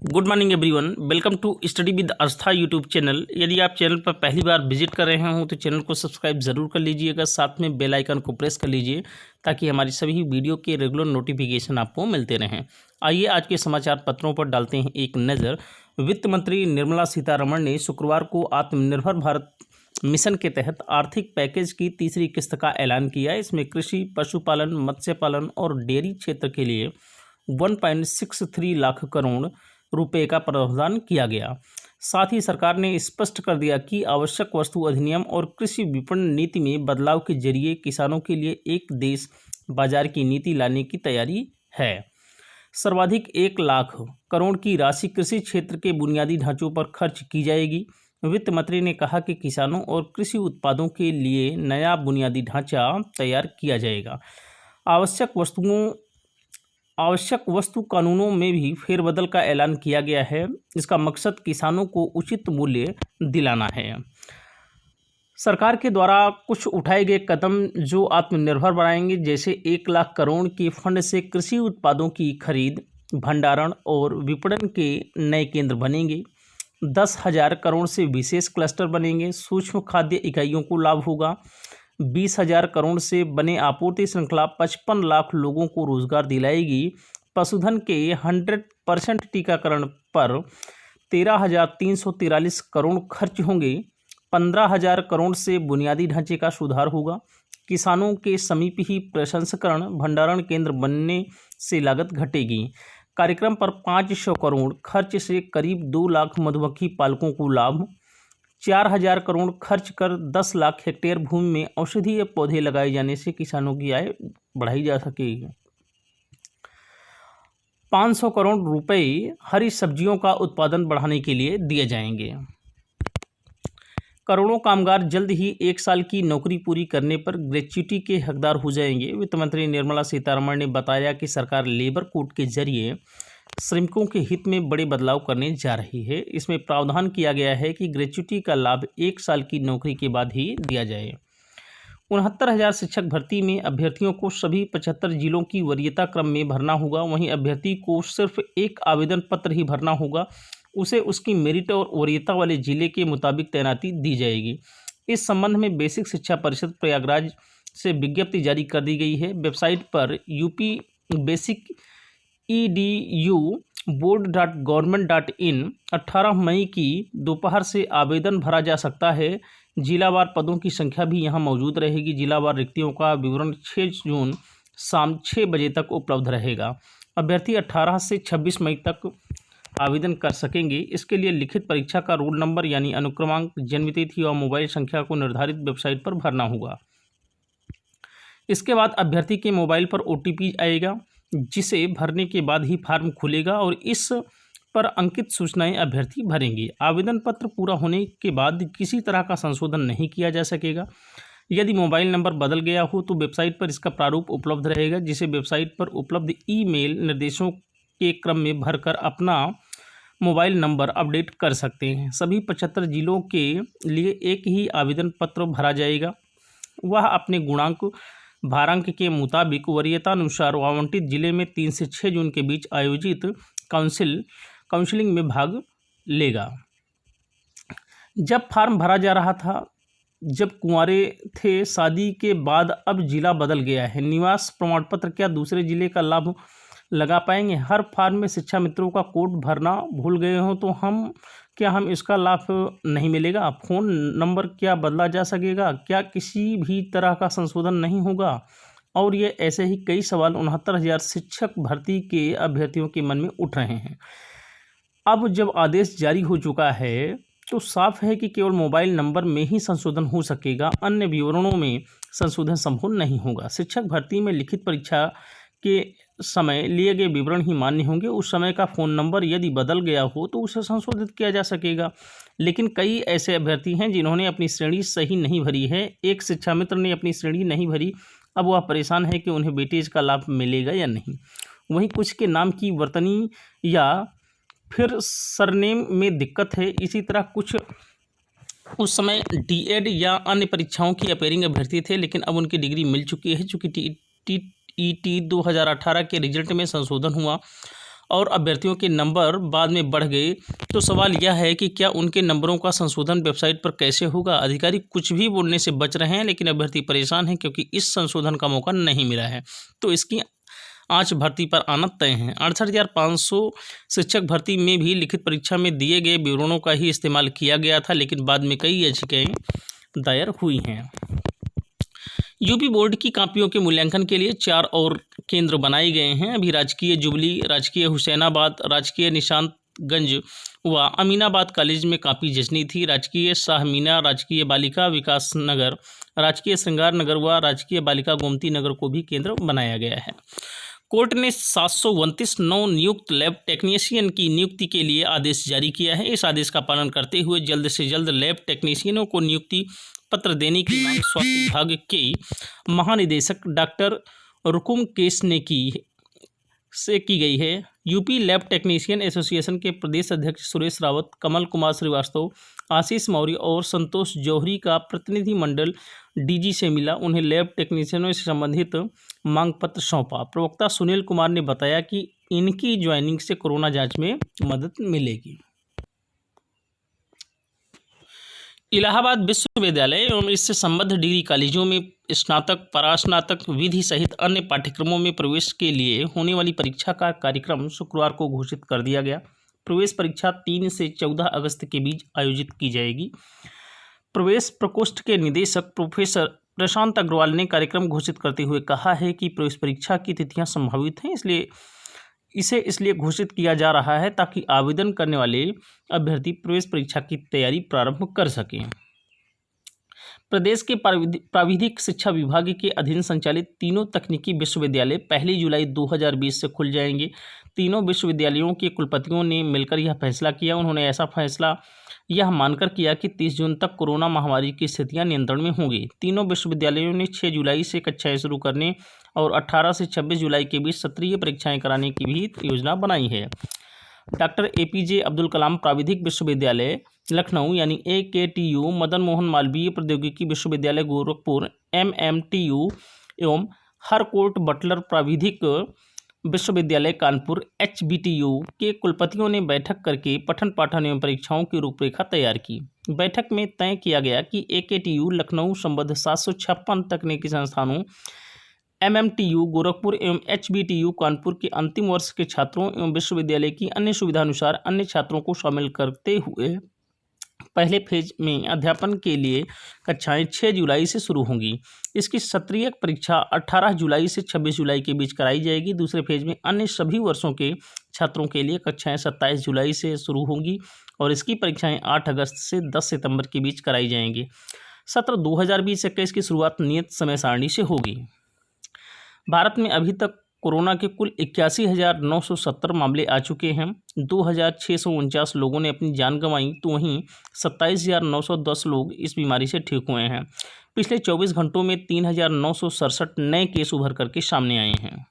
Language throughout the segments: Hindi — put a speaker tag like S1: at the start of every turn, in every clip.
S1: Good morning everyone, welcome to study with Aastha YouTube channel. यदि आप चैनल पर पहली बार विजिट कर रहे हों तो चैनल को सब्सक्राइब ज़रूर कर लीजिएगा, साथ में बेल आइकन को प्रेस कर लीजिए ताकि हमारी सभी वीडियो के रेगुलर नोटिफिकेशन आपको मिलते रहें। आइए आज के समाचार पत्रों पर डालते हैं एक नज़र। वित्त मंत्री निर्मला सीतारमण ने शुक्रवार को आत्मनिर्भर भारत मिशन के तहत आर्थिक पैकेज की तीसरी किस्त का ऐलान किया। इसमें कृषि, पशुपालन, मत्स्य पालन और डेयरी क्षेत्र के लिए 1.63 लाख करोड़ रुपए का प्रावधान किया गया। साथ ही सरकार ने स्पष्ट कर दिया कि आवश्यक वस्तु अधिनियम और कृषि विपणन नीति में बदलाव के जरिए किसानों के लिए एक देश बाजार की नीति लाने की तैयारी है। सर्वाधिक 1 लाख करोड़ की राशि कृषि क्षेत्र के बुनियादी ढांचों पर खर्च की जाएगी। वित्त मंत्री ने कहा कि किसानों और कृषि उत्पादों के लिए नया बुनियादी ढांचा तैयार किया जाएगा। आवश्यक वस्तु कानूनों में भी फेरबदल का ऐलान किया गया है। इसका मकसद किसानों को उचित मूल्य दिलाना है। सरकार के द्वारा कुछ उठाए गए कदम जो आत्मनिर्भर बनाएंगे, जैसे 1 लाख करोड़ के फंड से कृषि उत्पादों की खरीद, भंडारण और विपणन के नए केंद्र बनेंगे। 10,000 करोड़ से विशेष क्लस्टर बनेंगे। सूक्ष्म खाद्य इकाइयों को लाभ होगा। 20,000 करोड़ से बने आपूर्ति श्रृंखला 55 लाख लोगों को रोजगार दिलाएगी। पशुधन के 100% टीकाकरण पर 13,343 करोड़ खर्च होंगे। 15,000 करोड़ से बुनियादी ढांचे का सुधार होगा। किसानों के समीप ही प्रसंस्करण भंडारण केंद्र बनने से लागत घटेगी। कार्यक्रम पर 500 करोड़ खर्च से करीब 2 लाख मधुमक्खी पालकों को लाभ। 4,000 करोड़ खर्च कर 10 लाख हेक्टेयर भूमि में औषधीय पौधे लगाए जाने से किसानों की आय बढ़ाई जा सकेगी। 500 करोड़ रुपए हरी सब्जियों का उत्पादन बढ़ाने के लिए दिए जाएंगे। करोड़ों कामगार जल्द ही 1 साल की नौकरी पूरी करने पर ग्रेच्युटी के हकदार हो जाएंगे। वित्त मंत्री निर्मला सीतारमण ने बताया कि सरकार लेबर कोड के जरिए श्रमिकों के हित में बड़े बदलाव करने जा रही है। इसमें प्रावधान किया गया है कि ग्रेच्युटी का लाभ 1 साल की नौकरी के बाद ही दिया जाए। 69,000 शिक्षक भर्ती में अभ्यर्थियों को सभी 75 जिलों की वरीयता क्रम में भरना होगा। वहीं अभ्यर्थी को सिर्फ एक आवेदन पत्र ही भरना होगा। उसे उसकी मेरिट और वरीयता वाले जिले के मुताबिक तैनाती दी जाएगी। इस संबंध में बेसिक शिक्षा परिषद प्रयागराज से विज्ञप्ति जारी कर दी गई है। वेबसाइट पर यूपी बेसिक edu.board.government.in 18 मई की दोपहर से आवेदन भरा जा सकता है। जिलावार पदों की संख्या भी यहां मौजूद रहेगी। जिलावार रिक्तियों का विवरण 6 जून शाम 6 बजे तक उपलब्ध रहेगा। अभ्यर्थी 18 से 26 मई तक आवेदन कर सकेंगे। इसके लिए लिखित परीक्षा का रोल नंबर यानी अनुक्रमांक, जन्मतिथि और मोबाइल संख्या को निर्धारित वेबसाइट पर भरना होगा। इसके बाद अभ्यर्थी के मोबाइल पर OTP आएगा, जिसे भरने के बाद ही फॉर्म खुलेगा और इस पर अंकित सूचनाएं अभ्यर्थी भरेंगे। आवेदन पत्र पूरा होने के बाद किसी तरह का संशोधन नहीं किया जा सकेगा। यदि मोबाइल नंबर बदल गया हो तो वेबसाइट पर इसका प्रारूप उपलब्ध रहेगा, जिसे वेबसाइट पर उपलब्ध ईमेल निर्देशों के क्रम में भरकर अपना मोबाइल नंबर अपडेट कर सकते हैं। सभी 75 जिलों के लिए एक ही आवेदन पत्र भरा जाएगा। वह अपने गुणांक भारांक के मुताबिक वरीयतानुसार आवंटित जिले में 3 से 6 जून के बीच आयोजित काउंसलिंग में भाग लेगा। जब फॉर्म भरा जा रहा था, जब कुंवारे थे, शादी के बाद अब जिला बदल गया है। निवास प्रमाण पत्र क्या दूसरे जिले का लाभ लगा पाएंगे? हर फॉर्म में शिक्षा मित्रों का कोड भरना भूल गए हो तो हम इसका लाभ नहीं मिलेगा? फ़ोन नंबर क्या बदला जा सकेगा? क्या किसी भी तरह का संशोधन नहीं होगा? और ये ऐसे ही कई सवाल 69,000 शिक्षक भर्ती के अभ्यर्थियों के मन में उठ रहे हैं। अब जब आदेश जारी हो चुका है तो साफ है कि केवल मोबाइल नंबर में ही संशोधन हो सकेगा, अन्य विवरणों में संशोधन संभव नहीं होगा। शिक्षक भर्ती में लिखित परीक्षा के समय लिए गए विवरण ही मान्य होंगे। उस समय का फ़ोन नंबर यदि बदल गया हो तो उसे संशोधित किया जा सकेगा। लेकिन कई ऐसे अभ्यर्थी हैं जिन्होंने अपनी श्रेणी सही नहीं भरी है। एक शिक्षा मित्र ने अपनी श्रेणी नहीं भरी, अब वह परेशान है कि उन्हें वेटेज का लाभ मिलेगा या नहीं। वहीं कुछ के नाम की वर्तनी या फिर सरनेम में दिक्कत है। इसी तरह कुछ उस समय DED या अन्य परीक्षाओं की अपेयरिंग अभ्यर्थी थे, लेकिन अब उनकी डिग्री मिल चुकी है। चूँकि TET 2018 के रिजल्ट में संशोधन हुआ और अभ्यर्थियों के नंबर बाद में बढ़ गए, तो सवाल यह है कि क्या उनके नंबरों का संशोधन वेबसाइट पर कैसे होगा। अधिकारी कुछ भी बोलने से बच रहे हैं, लेकिन अभ्यर्थी परेशान हैं क्योंकि इस संशोधन का मौका नहीं मिला है। तो इसकी आंच भर्ती पर आना तय है। 68,500 शिक्षक भर्ती में भी लिखित परीक्षा में दिए गए विवरणों का ही इस्तेमाल किया गया था, लेकिन बाद में कई याचिकाएं दायर हुई हैं। यूपी बोर्ड की कापियों के मूल्यांकन के लिए 4 और केंद्र बनाए गए हैं। अभी राजकीय जुबली, राजकीय हुसैनाबाद, राजकीय निशांतगंज व अमीनाबाद कॉलेज में कापी जचनी थी। राजकीय शाहमीना, राजकीय बालिका विकास नगर, राजकीय श्रृंगार नगर व राजकीय बालिका गोमती नगर को भी केंद्र बनाया गया है। कोर्ट ने 729 नव नियुक्त लैब टेक्नीशियन की नियुक्ति के लिए आदेश जारी किया है। इस आदेश का पालन करते हुए जल्द से जल्द लैब टेक्नीशियनों को नियुक्ति पत्र देने की मांग स्वास्थ्य विभाग के महानिदेशक डॉक्टर रुकुम केस ने की गई है। यूपी लैब टेक्नीशियन एसोसिएशन के प्रदेश अध्यक्ष सुरेश रावत, कमल कुमार श्रीवास्तव, आशीष मौर्य और संतोष जौहरी का प्रतिनिधिमंडल डीजी से मिला। उन्हें लैब टेक्नीशियनों से संबंधित मांग पत्र सौंपा। प्रवक्ता सुनील कुमार ने बताया कि इनकी ज्वाइनिंग से कोरोना जांच में मदद मिलेगी। इलाहाबाद विश्वविद्यालय एवं इससे संबद्ध डिग्री कॉलेजों में स्नातक, परास्नातक, विधि सहित अन्य पाठ्यक्रमों में प्रवेश के लिए होने वाली परीक्षा का कार्यक्रम शुक्रवार को घोषित कर दिया गया। प्रवेश परीक्षा 3 से 14 अगस्त के बीच आयोजित की जाएगी। प्रवेश प्रकोष्ठ के निदेशक प्रोफेसर प्रशांत अग्रवाल ने कार्यक्रम घोषित करते हुए कहा है कि प्रवेश परीक्षा की तिथियां संभावित हैं, इसलिए घोषित किया जा रहा है ताकि आवेदन करने वाले अभ्यर्थी प्रवेश परीक्षा की तैयारी प्रारंभ कर सकें। प्रदेश के प्राविधिक शिक्षा विभाग के अधीन संचालित तीनों तकनीकी विश्वविद्यालय 1 जुलाई 2020 से खुल जाएंगे। तीनों विश्वविद्यालयों के कुलपतियों ने मिलकर यह फैसला किया। उन्होंने ऐसा फैसला यह मानकर किया कि 30 जून तक कोरोना महामारी की स्थितियां नियंत्रण में होंगी। तीनों विश्वविद्यालयों ने 6 जुलाई से कक्षाएं शुरू करने और 18 से 26 जुलाई के बीच सत्रीय परीक्षाएं कराने की भी योजना बनाई है। डॉक्टर APJ अब्दुल कलाम प्राविधिक विश्वविद्यालय लखनऊ यानी AKTU, मदन मोहन मालवीय प्रौद्योगिकी विश्वविद्यालय गोरखपुर MMTU एवं हरकोर्ट बटलर प्राविधिक विश्वविद्यालय कानपुर HBTU के कुलपतियों ने बैठक करके पठन पाठन एवं परीक्षाओं की रूपरेखा तैयार की। बैठक में तय किया गया कि AKTU लखनऊ संबद्ध 756 तकनीकी संस्थानों, MMTU गोरखपुर एवं HBTU कानपुर के अंतिम वर्ष के छात्रों एवं विश्वविद्यालय की अन्य सुविधानुसार अन्य छात्रों को शामिल करते हुए पहले फेज में अध्यापन के लिए कक्षाएं 6 जुलाई से शुरू होंगी। इसकी सत्रीय परीक्षा 18 जुलाई से 26 जुलाई के बीच कराई जाएगी। दूसरे फेज में अन्य सभी वर्षों के छात्रों के लिए कक्षाएं 27 जुलाई से शुरू होंगी और इसकी परीक्षाएं 8 अगस्त से 10 सितंबर के बीच कराई जाएंगी। सत्र 2020-21 की शुरुआत नियत समय सारणी से होगी। भारत में अभी तक कोरोना के कुल 81,970 मामले आ चुके हैं। 2,649 लोगों ने अपनी जान गंवाई, तो वहीं 27,910 लोग इस बीमारी से ठीक हुए हैं। पिछले 24 घंटों में 3,967 नए केस उभर करके सामने आए हैं।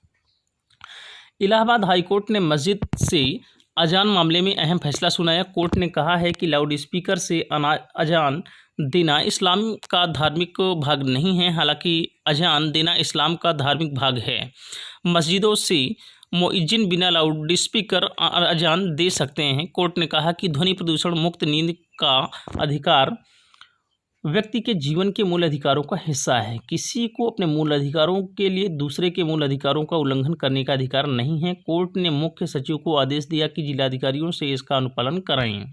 S1: इलाहाबाद हाईकोर्ट ने मस्जिद से अजान मामले में अहम फैसला सुनाया। कोर्ट ने कहा है कि लाउड स्पीकर से अजान देना इस्लाम का धार्मिक भाग नहीं है। हालांकि अजान देना इस्लाम का धार्मिक भाग है। मस्जिदों से मुअज्जिन बिना लाउड स्पीकर अजान दे सकते हैं। कोर्ट ने कहा कि ध्वनि प्रदूषण मुक्त नींद का अधिकार व्यक्ति के जीवन के मूल अधिकारों का हिस्सा है। किसी को अपने मूल अधिकारों के लिए दूसरे के मूल अधिकारों का उल्लंघन करने का अधिकार नहीं है। कोर्ट ने मुख्य सचिव को आदेश दिया कि जिलाधिकारियों से इसका अनुपालन कराएं।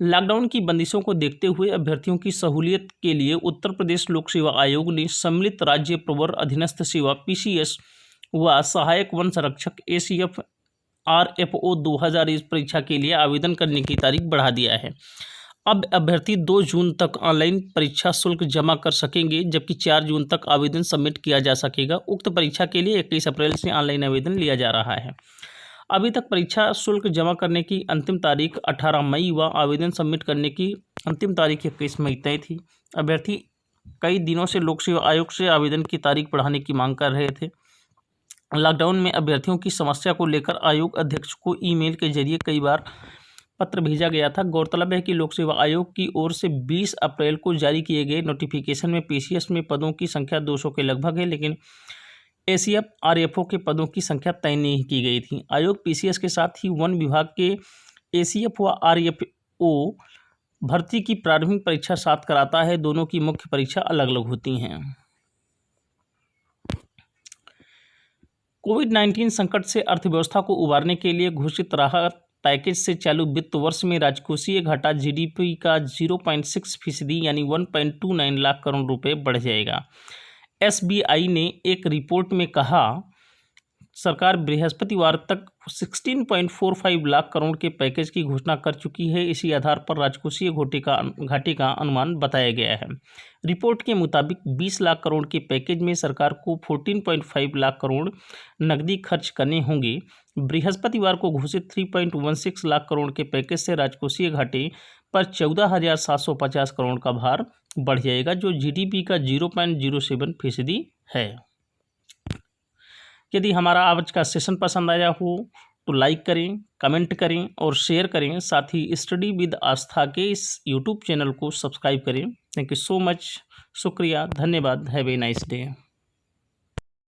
S1: लॉकडाउन की बंदिशों को देखते हुए अभ्यर्थियों की सहूलियत के लिए उत्तर प्रदेश लोक सेवा आयोग ने सम्मिलित राज्य प्रवर अधीनस्थ सेवा PCS व सहायक वन संरक्षक ACF RFO 2020 परीक्षा के लिए आवेदन करने की तारीख बढ़ा दिया है। अब अभ्यर्थी 2 जून तक ऑनलाइन परीक्षा शुल्क जमा कर सकेंगे, जबकि 4 जून तक आवेदन सबमिट किया जा सकेगा। उक्त परीक्षा के लिए 21 अप्रैल से ऑनलाइन आवेदन लिया जा रहा है। अभी तक परीक्षा शुल्क जमा करने की अंतिम तारीख 18 मई व आवेदन सबमिट करने की अंतिम तारीख 21 मई तय थी। अभ्यर्थी कई दिनों से लोक सेवा आयोग से आवेदन की तारीख बढ़ाने की मांग कर रहे थे। लॉकडाउन में अभ्यर्थियों की समस्या को लेकर आयोग अध्यक्ष को ईमेल के जरिए कई बार पत्र भेजा गया था। गौरतलब है कि लोक सेवा आयोग की ओर से 20 अप्रैल को जारी किए गए नोटिफिकेशन में PCS में पदों की संख्या 200 के लगभग है, लेकिन एसीएफ आरएफओ के पदों की संख्या तय नहीं की गई थी। आयोग पीसीएस के साथ ही वन विभाग के एसीएफ व आरएफओ भर्ती की प्रारंभिक परीक्षा साथ कराता है। दोनों की मुख्य परीक्षा अलग अलग होती हैं। कोविड-19 संकट से अर्थव्यवस्था को उबारने के लिए घोषित राहत पैकेज से चालू वित्त वर्ष में राजकोषीय घाटा जीडीपी का 0.6% यानी 1.29 लाख करोड़ रुपए बढ़ जाएगा। एसबीआई ने एक रिपोर्ट में कहा, सरकार बृहस्पतिवार तक 16.45 लाख करोड़ के पैकेज की घोषणा कर चुकी है। इसी आधार पर राजकोषीय घाटे का अनुमान बताया गया है। रिपोर्ट के मुताबिक 20 लाख करोड़ के पैकेज में सरकार को 14.5 लाख करोड़ नकदी खर्च करने होंगे। बृहस्पतिवार को घोषित 3.16 लाख करोड़ के पैकेज से राजकोषीय घाटे पर 14,750 करोड़ का भार बढ़ जाएगा, जो जीडीपी का 0.07% है। यदि हमारा आज का सेशन पसंद आया हो तो लाइक करें, कमेंट करें और शेयर करें। साथ ही स्टडी विद आस्था के इस यूट्यूब चैनल को सब्सक्राइब करें। Thank you so much. शुक्रिया, धन्यवाद। Have a nice day.